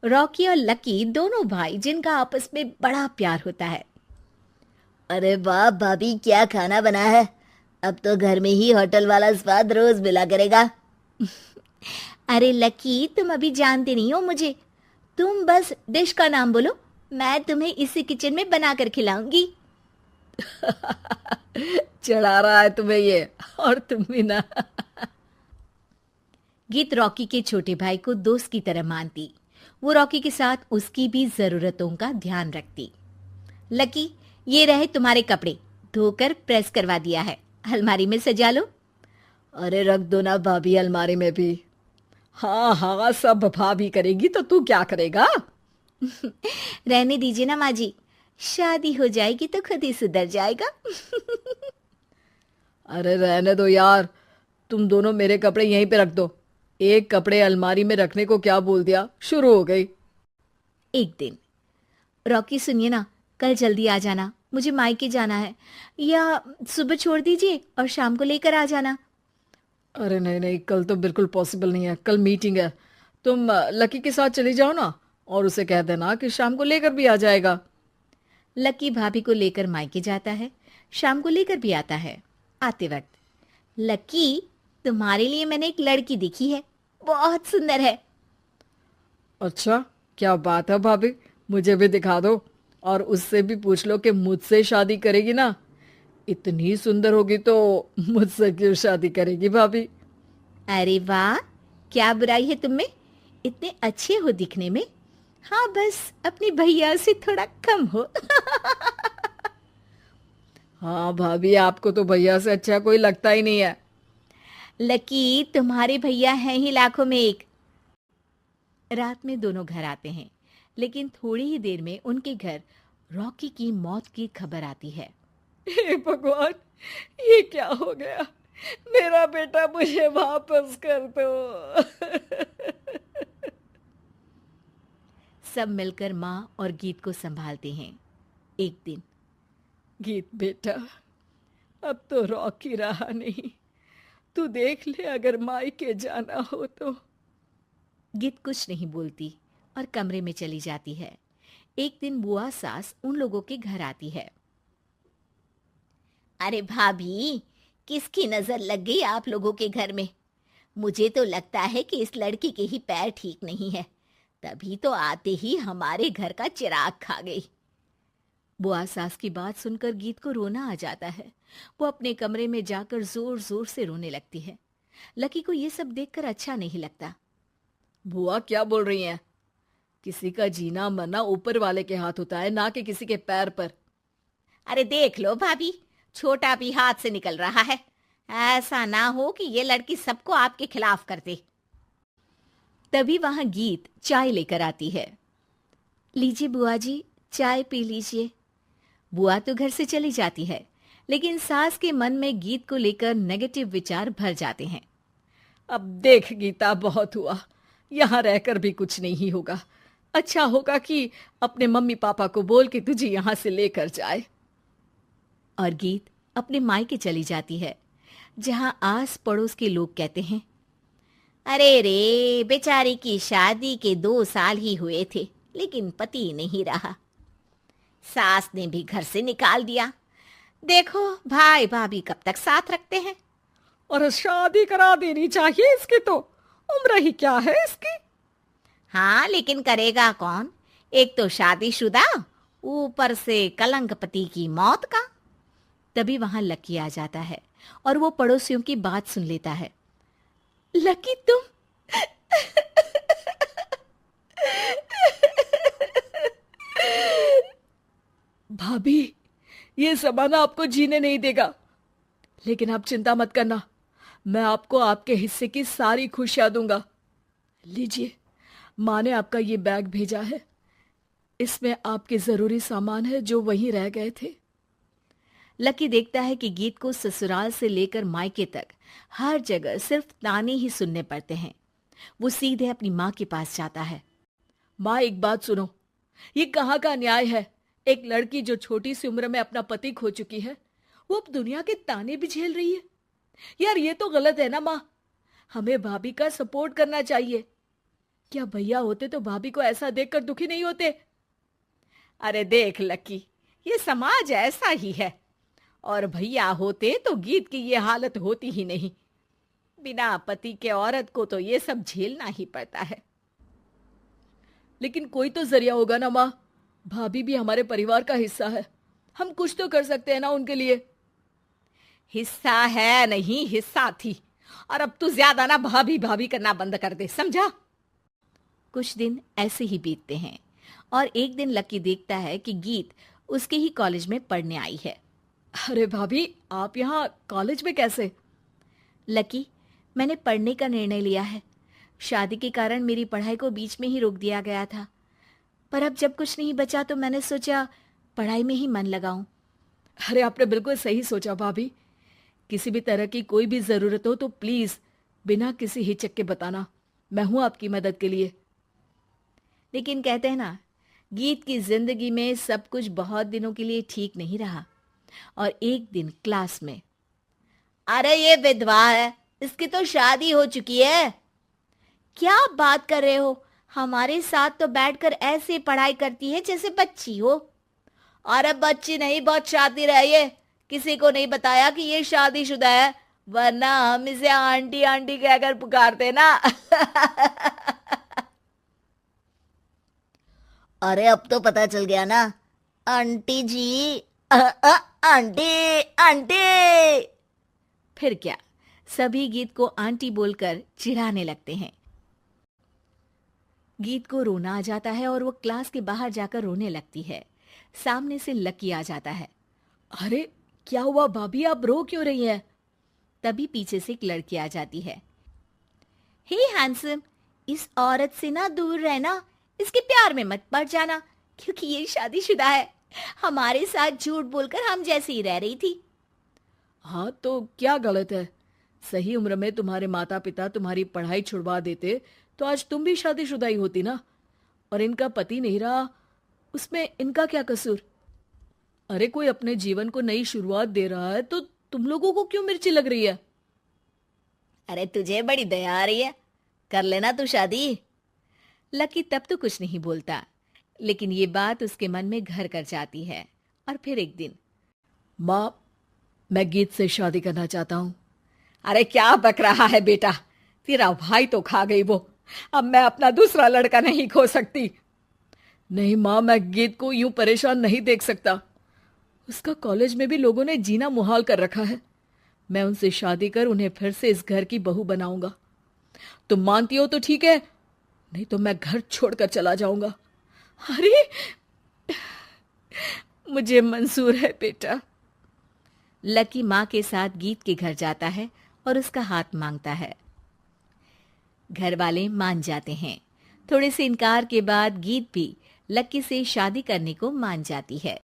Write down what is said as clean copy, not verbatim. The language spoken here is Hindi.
रॉकी और लकी दोनों भाई जिनका आपस में बड़ा प्यार होता है। अरे वाह भाभी, क्या खाना बना है। अब तो घर में ही होटल वाला स्वाद रोज मिला करेगा। अरे लकी, तुम अभी जानते नहीं हो मुझे। तुम बस डिश का नाम बोलो, मैं तुम्हें इसी किचन में बनाकर खिलाऊंगी। चढ़ा रहा है तुम्हें ये, और तुम भी ना। गीत रॉकी के छोटे भाई को दोस्त की तरह मानती। वो रॉकी के साथ उसकी भी जरूरतों का ध्यान रखती। लकी, ये रहे तुम्हारे कपड़े, धोकर प्रेस करवा दिया है, अलमारी में सजा लो। अरे रख दो ना भाभी, अलमारी में भी। हाँ हाँ, सब भाभी करेगी तो तू क्या करेगा। रहने दीजिए ना माँ जी, शादी हो जाएगी तो खुद ही सुधर जाएगा। अरे रहने दो यार, तुम दोनों मेरे कपड़े यहीं पे रख दो। एक कपड़े अलमारी में रखने को क्या बोल दिया, शुरू हो गई। एक दिन, रॉकी सुनिए ना, कल जल्दी आ जाना, मुझे मायके जाना है, या सुबह छोड़ दीजिए और शाम को लेकर आ जाना। अरे नहीं नहीं, कल तो बिल्कुल पॉसिबल नहीं है, कल मीटिंग है। तुम लकी के साथ चली जाओ ना, और उसे कह देना कि शाम को लेकर भी आ जाएगा। लकी भाभी को लेकर मायके जाता है, शाम को लेकर भी आता है। आते वक्त, लकी, तुम्हारे लिए मैंने एक लड़की देखी है, बहुत सुंदर है। अच्छा, क्या बात है भाभी, मुझे भी दिखा दो। और उससे भी पूछ लो कि मुझसे शादी करेगी ना। इतनी सुंदर होगी तो मुझसे क्यों शादी करेगी भाभी। अरे वाह, क्या बुराई है तुम में, इतने अच्छे हो दिखने में। हाँ, बस अपनी भैया से थोड़ा कम हो। हाँ भाभी, आपको तो भैया से अच्छा कोई लगता ही नहीं है। लकी, तुम्हारे भैया हैं ही लाखों में एक। रात में दोनों घर आते हैं, लेकिन थोड़ी ही देर में उनके घर रॉकी की मौत की खबर आती है। हे भगवान, ये क्या हो गया। मेरा बेटा मुझे वापस कर दो। सब मिलकर माँ और गीत को संभालते हैं। एक दिन, गीत बेटा, अब तो रॉकी रहा नहीं। तू देख ले, अगर मायके जाना हो तो। गीत कुछ नहीं बोलती और कमरे में चली जाती है। एक दिन बुआ सास उन लोगों के घर आती है। अरे भाभी, किसकी नजर लग गई आप लोगों के घर में? मुझे तो लगता है कि इस लड़की के ही पैर ठीक नहीं है, तभी तो आते ही हमारे घर का चिराग खा गई। बुआ सास की बात सुनकर गीत को रोना आ जाता है। वो अपने कमरे में जाकर जोर जोर से रोने लगती है। लकी को ये सब देखकर अच्छा नहीं लगता। बुआ क्या बोल रही हैं? किसी का जीना मरना ऊपर वाले के हाथ होता है, ना कि किसी के पैर पर। अरे देख लो भाभी, छोटा भी हाथ से निकल रहा है। ऐसा ना हो कि ये लड़की सबको आपके खिलाफ कर दे। तभी वहां गीत चाय लेकर आती है। लीजिए बुआ जी, चाय पी लीजिए। बुआ तो घर से चली जाती है, लेकिन सास के मन में गीत को लेकर नेगेटिव विचार भर जाते हैं। अब देख गीता, बहुत हुआ, यहाँ रहकर भी कुछ नहीं होगा। अच्छा होगा कि अपने मम्मी पापा को बोल के तुझे यहाँ से लेकर जाए। और गीत अपने मायके चली जाती है, जहां आस पड़ोस के लोग कहते हैं, अरे रे, बेचारी की शादी के 2 साल ही हुए थे, लेकिन पति नहीं रहा। सास ने भी घर से निकाल दिया। देखो भाई भाभी कब तक साथ रखते हैं। और शादी करा देनी चाहिए इसकी तो, उम्र ही क्या है इसकी। हाँ, लेकिन करेगा कौन? एक तो शादीशुदा, ऊपर से कलंक पति की मौत का। तभी वहां लकी आ जाता है और वो पड़ोसियों की बात सुन लेता है। लकी, तुम भाभी, ये जमाना आपको जीने नहीं देगा। लेकिन आप चिंता मत करना, मैं आपको आपके हिस्से की सारी खुशियां दूंगा। लीजिए, माँ ने आपका ये बैग भेजा है। इसमें आपके जरूरी सामान है जो वहीं रह गए थे। लकी देखता है कि गीत को ससुराल से लेकर मायके तक हर जगह सिर्फ ताने ही सुनने पड़ते हैं। वो सीधे अपनी माँ के पास जाता है। माँ, एक बात सुनो, ये कहाँ का न्याय है। एक लड़की जो छोटी सी उम्र में अपना पति खो चुकी है, वो अब दुनिया के ताने भी झेल रही है। यार, ये तो गलत है ना माँ। हमें भाभी का सपोर्ट करना चाहिए। क्या भैया होते तो भाभी को ऐसा देखकर दुखी नहीं होते? अरे देख लकी, ये समाज ऐसा ही है। और भैया होते तो गीत की ये हालत होती ही नहीं। बिना पति के औरत को तो ये सब झेलना ही पड़ता है। लेकिन कोई तो जरिया होगा ना माँ। भाभी भी हमारे परिवार का हिस्सा है, हम कुछ तो कर सकते हैं ना उनके लिए। हिस्सा है नहीं, हिस्सा थी। और अब तू ज्यादा ना भाभी भाभी करना बंद कर दे, समझा? कुछ दिन ऐसे ही बीतते हैं और एक दिन लकी देखता है कि गीत उसके ही कॉलेज में पढ़ने आई है। अरे भाभी, आप यहाँ कॉलेज में कैसे? लकी, मैंने पढ़ने का निर्णय लिया है। शादी के कारण मेरी पढ़ाई को बीच में ही रोक दिया गया था, पर अब जब कुछ नहीं बचा तो मैंने सोचा पढ़ाई में ही मन लगाऊं। अरे आपने बिल्कुल सही सोचा भाभी। किसी भी तरह की कोई भी जरूरत हो तो प्लीज बिना किसी हिचक के बताना, मैं हूं आपकी मदद के लिए। लेकिन कहते हैं ना, गीत की जिंदगी में सब कुछ बहुत दिनों के लिए ठीक नहीं रहा। और एक दिन क्लास में, अरे ये विधवा है, इसकी तो शादी हो चुकी है। क्या बात कर रहे हो? हमारे साथ तो बैठकर ऐसे पढ़ाई करती है जैसे बच्ची हो। और अब बच्ची नहीं, बहुत शातिर है ये। किसी को नहीं बताया कि ये शादीशुदा है, वरना हम इसे आंटी आंटी कहकर पुकारते ना। अरे अब तो पता चल गया ना आंटी जी। Aunty aunty. फिर क्या, सभी गीत को आंटी बोलकर चिढ़ाने लगते हैं। गीत को रोना आ जाता है और वो क्लास के बाहर जाकर रोने लगती है। सामने से लकी आ जाता है। अरे क्या हुआ भाभी, आप रो क्यों रही हैं? तभी पीछे से एक लड़की आ जाती है। हे हैंडसम, इस औरत से ना दूर रहना, इसके प्यार में मत पड़ जाना, क्योंकि ये शादीशुदा है। हमारे साथ झूठ बोलकर हम जैसी ही रह रही थी। हाँ तो क्या गलत है? सही उम्र में तुम्हारे माता पिता तुम्हारी पढ़ाई छुड़वा देते तो आज तुम भी शादीशुदा ही होती ना। और इनका पति नहीं रहा, उसमें इनका क्या कसूर? अरे कोई अपने जीवन को नई शुरुआत दे रहा है तो तुम लोगों को क्यों मिर्ची लग रही है? अरे तुझे बड़ी दया आ रही है, कर लेना तू शादी। लकी तब तो कुछ नहीं बोलता, लेकिन ये बात उसके मन में घर कर जाती है। और फिर एक दिन, माँ, मैं गीत से शादी करना चाहता हूँ। अरे क्या बक रहा है बेटा, तेरा भाई तो खा गई वो, अब मैं अपना दूसरा लड़का नहीं खो सकती। नहीं माँ, मैं गीत को यूं परेशान नहीं देख सकता। उसका कॉलेज में भी लोगों ने जीना मुहाल कर रखा है। मैं उनसे शादी कर उन्हें फिर से इस घर की बहू बनाऊंगा। तुम मानती हो तो ठीक है, नहीं तो मैं घर छोड़कर चला जाऊंगा। अरे मुझे मंजूर है बेटा। लकी माँ के साथ गीत के घर जाता है और उसका हाथ मांगता है। घर वाले मान जाते हैं। थोड़े से इनकार के बाद गीत भी लकी से शादी करने को मान जाती है।